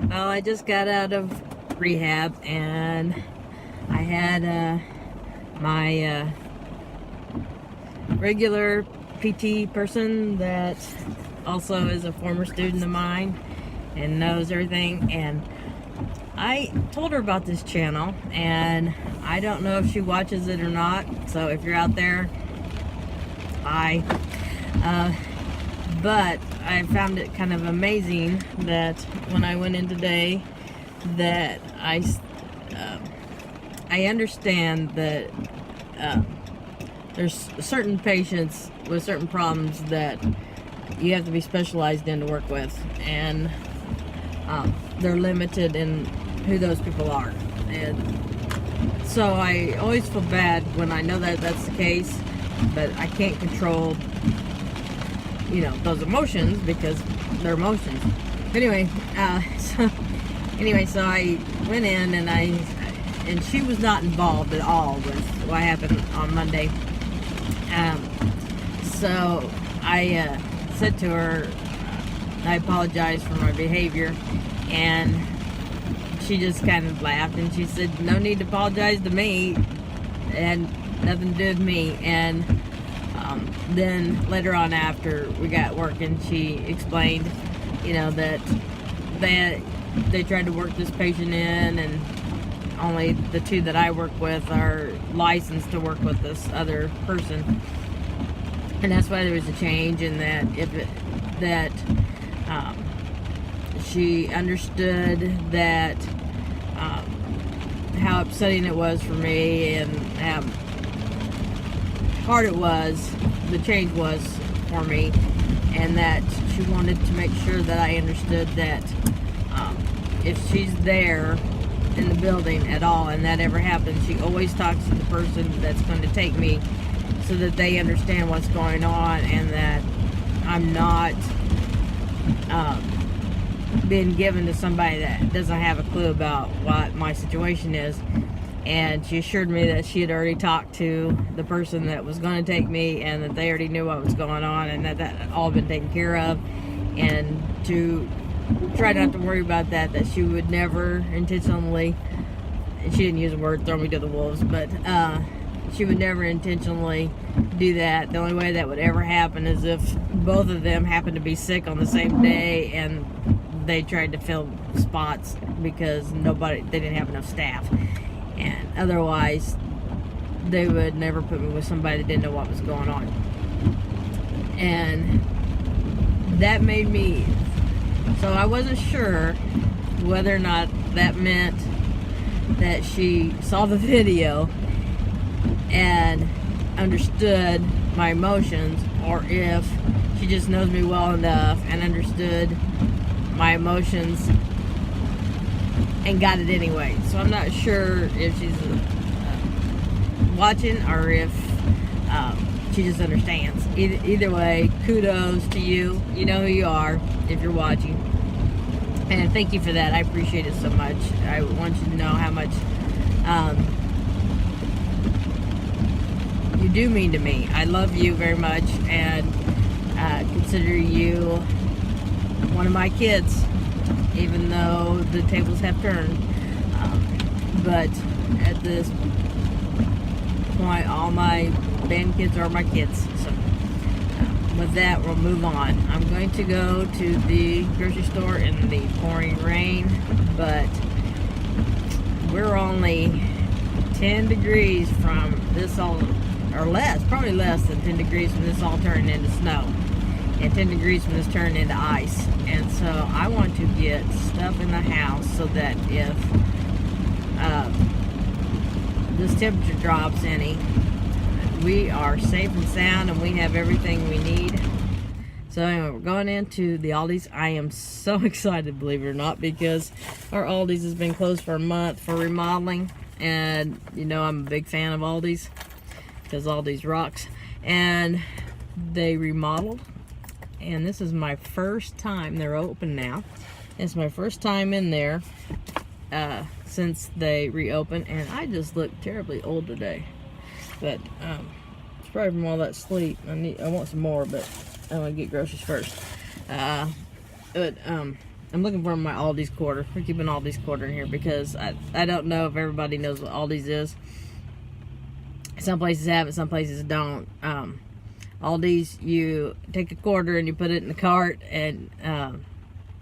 Well, I just got out of rehab and I had my regular PT person that also is a former student of mine and knows everything, and I told her about this channel, and I don't know if she watches it or not, so if you're out there, hi. But I found it kind of amazing that when I went in today, that I understand that there's certain patients with certain problems that you have to be specialized in to work with, and they're limited in who those people are. And so I always feel bad when I know that that's the case, but I can't control, you know, those emotions because they're emotions. Anyway, so I went in and she was not involved at all with what happened on Monday. So I said to her, I apologize for my behavior, and she just kind of laughed and she said, no need to apologize to me, and nothing to do with me. And then later on, after we got working, she explained, you know, that they tried to work this patient in, and only the two that I work with are licensed to work with this other person, and that's why there was a change. And that she understood that how upsetting it was for me and how hard it was, the change was for me, and that she wanted to make sure that I understood that if she's there in the building at all and that ever happens, she always talks to the person that's going to take me so that they understand what's going on, and that I'm not being given to somebody that doesn't have a clue about what my situation is. And she assured me that she had already talked to the person that was going to take me, and that they already knew what was going on, and that had all been taken care of, and to try not to worry about that she would never intentionally, and she didn't use the word throw me to the wolves, but she would never intentionally do that. The only way that would ever happen is if both of them happened to be sick on the same day and they tried to fill spots because they didn't have enough staff. And otherwise, they would never put me with somebody that didn't know what was going on. And that made me, so I wasn't sure whether or not that meant that she saw the video and understood my emotions, or if she just knows me well enough and understood my emotions and got it anyway. So I'm not sure if she's watching or if she just understands. Either way, kudos to you. You know who you are if you're watching. And thank you for that. I appreciate it so much. I want you to know how much you do mean to me. I love you very much, and consider you one of my kids, even though the tables have turned. But at this point, all my band kids are my kids. So with that, we'll move on. I'm going to go to the grocery store in the pouring rain, but we're only 10 degrees from this all, or less, probably less than 10 degrees from this all turning into snow, and 10 degrees from this turning into ice. And so I want to get stuff in the house so that if this temperature drops any, we are safe and sound and we have everything we need. So anyway, we're going into the Aldi's. I am so excited, believe it or not, because our Aldi's has been closed for a month for remodeling, and you know I'm a big fan of Aldi's because Aldi's rocks. And they remodeled, and this is my first time. They're open now. It's my first time in there since they reopened, and I just look terribly old today. But it's probably from all that sleep. I want some more, but I want to get groceries first. But I'm looking for my Aldi's quarter. We're keeping Aldi's quarter in here because I don't know if everybody knows what Aldi's is. Some places have it, some places don't. Aldi's, you take a quarter and you put it in the cart, and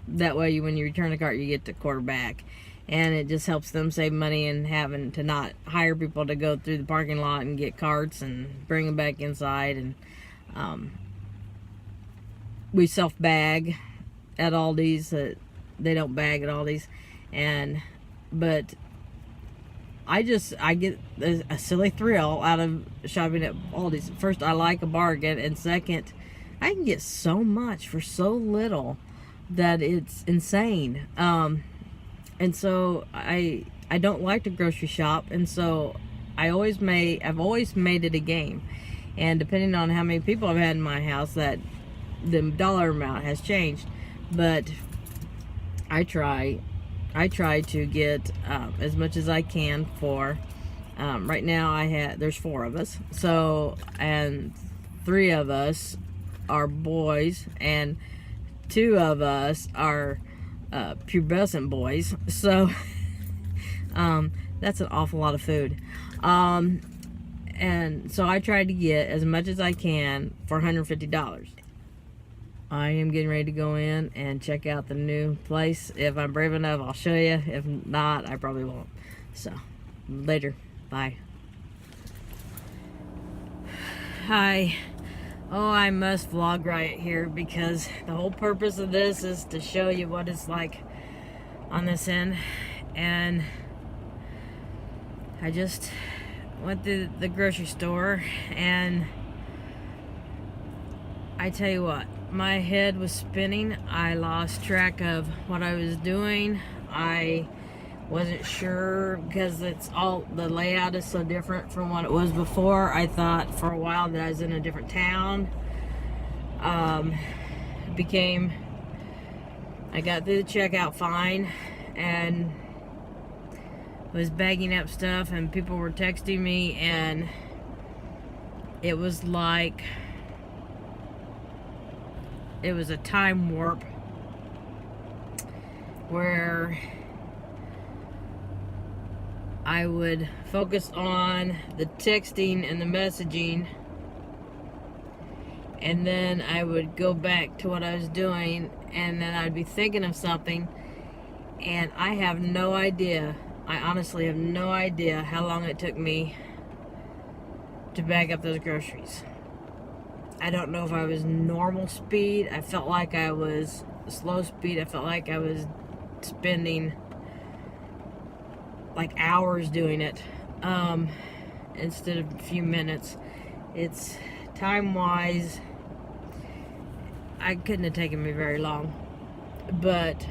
that way when you return the cart, you get the quarter back. And it just helps them save money and having to not hire people to go through the parking lot and get carts and bring them back inside. And we self-bag at Aldi's. They don't bag at Aldi's. But I get a silly thrill out of shopping at Aldi's. First, I like a bargain, and second, I can get so much for so little that it's insane. And so I don't like to grocery shop, and so I've always made it a game. And depending on how many people I've had in my house, that the dollar amount has changed. But I try to get as much as I can for. Right now there's 4 of us, so, and 3 of us are boys, and 2 of us are pubescent boys, so that's an awful lot of food. And so I try to get as much as I can for $150. I am getting ready to go in and check out the new place. If I'm brave enough, I'll show you. If not, I probably won't. So, later. Bye. Hi. Oh, I must vlog right here because the whole purpose of this is to show you what it's like on this end. And I just went to the grocery store, and I tell you what, my head was spinning. I lost track of what I was doing. I wasn't sure because the layout is so different from what it was before. I thought for a while that I was in a different town. I got through the checkout fine and was bagging up stuff, and people were texting me, and it was like it was a time warp where I would focus on the texting and the messaging, and then I would go back to what I was doing, and then I'd be thinking of something, and I have no idea, I honestly have no idea how long it took me to bag up those groceries. I don't know if I was normal speed. I felt like I was slow speed. I felt like I was spending like hours doing it instead of a few minutes. It's time-wise, I couldn't have taken me very long, but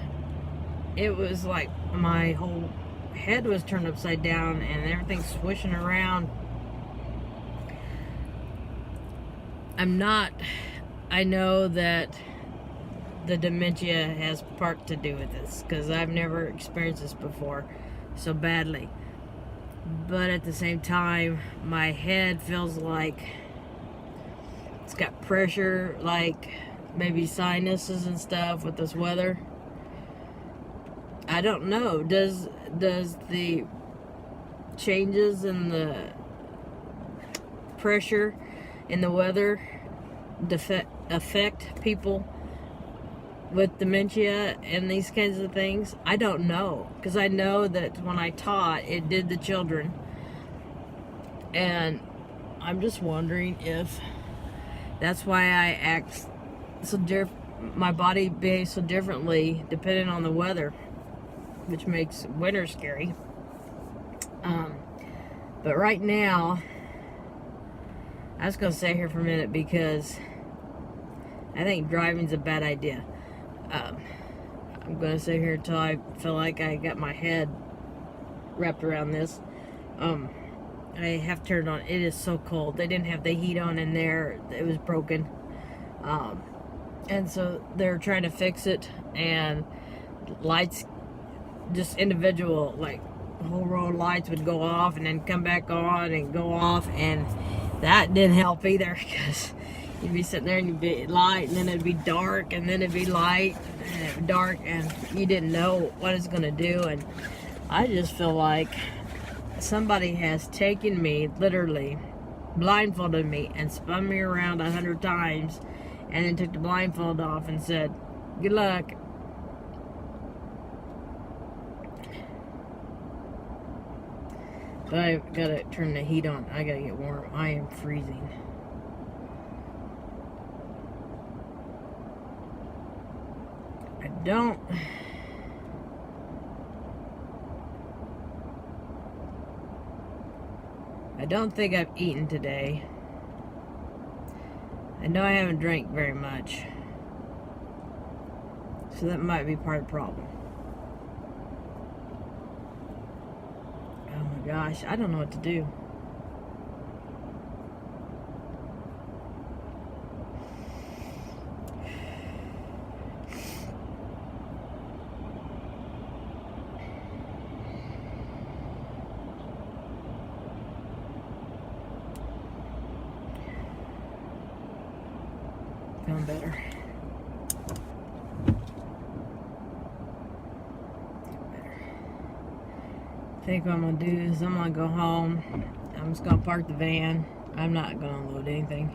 it was like my whole head was turned upside down and everything's swishing around. I know that the dementia has part to do with this because I've never experienced this before so badly, but at the same time my head feels like it's got pressure, like maybe sinuses and stuff with this weather. I don't know, does the changes in the pressure in the weather affect people with dementia and these kinds of things? I don't know, because I know that when I taught, it did the children, and I'm just wondering if that's why I act so my body behaves so differently depending on the weather, which makes winter scary. But right now, I was going to stay here for a minute because I think driving's a bad idea. I'm going to sit here until I feel like I got my head wrapped around this. I have turned on. It is so cold. They didn't have the heat on in there. It was broken. And so they're trying to fix it, and lights, just individual, like the whole row of lights would go off and then come back on and go off, and that didn't help either because you'd be sitting there and you'd be light, and then it'd be dark, and then it'd be light. dark and you didn't know what it's going to do. And I just feel like somebody has taken me, literally blindfolded me and spun me around 100 times and then took the blindfold off and said, good luck. But I gotta turn the heat on. I gotta get warm. I am freezing. I don't think I've eaten today. I know I haven't drank very much. So that might be part of the problem. Oh my gosh, I don't know what to do. Feeling better. I think what I'm gonna do is I'm gonna go home. I'm just gonna park the van. I'm not gonna unload anything.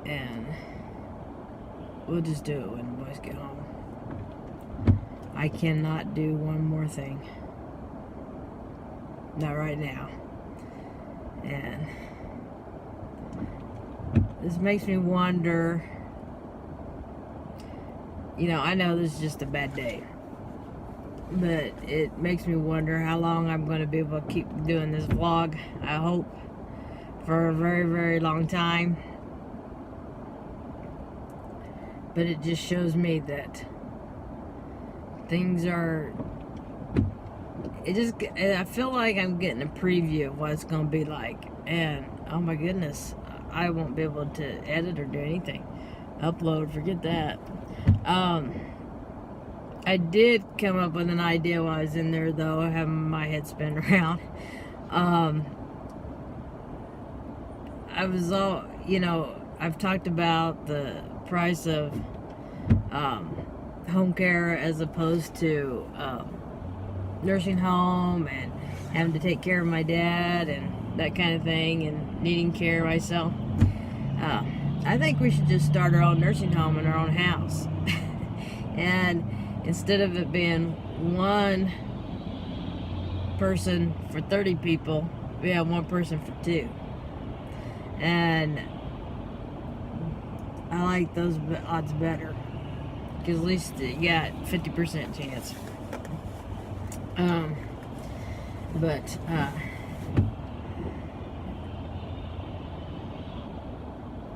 And we'll just do it when the boys get home. I cannot do one more thing. Not right now. And this makes me wonder, you know, I know this is just a bad day, but it makes me wonder how long I'm going to be able to keep doing this vlog. I hope for a very, very long time. But it just shows me that things are, I feel like I'm getting a preview of what it's going to be like. And oh my goodness, I won't be able to edit or do anything. Upload, forget that. I did come up with an idea while I was in there, though, having my head spin around. I was all, you know, I've talked about the price of home care as opposed to nursing home and having to take care of my dad and that kind of thing and needing care myself. I think we should just start our own nursing home in our own house. And instead of it being one person for 30 people, we have one person for 2. And I like those odds better, because at least you got 50% chance.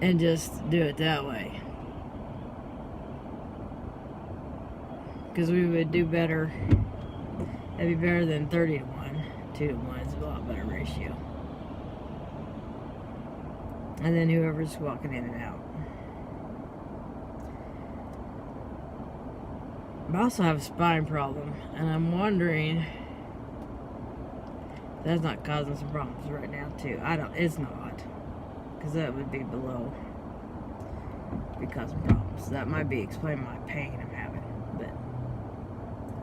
And just do it that way, because we would do better. That'd be better than 30 to 1. 2 to 1 is a lot better ratio. And then whoever's walking in and out. But I also have a spine problem, and I'm wondering if that's not causing some problems right now too. It's not, because that would be below be causing problems. That might be explaining my pain I'm having, but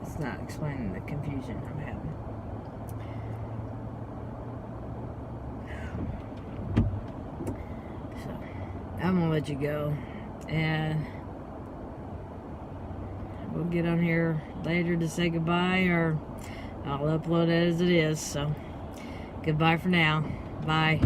it's not explaining the confusion I'm having. So I'm gonna let you go, and we'll get on here later to say goodbye, or I'll upload it as it is. So goodbye for now. Bye.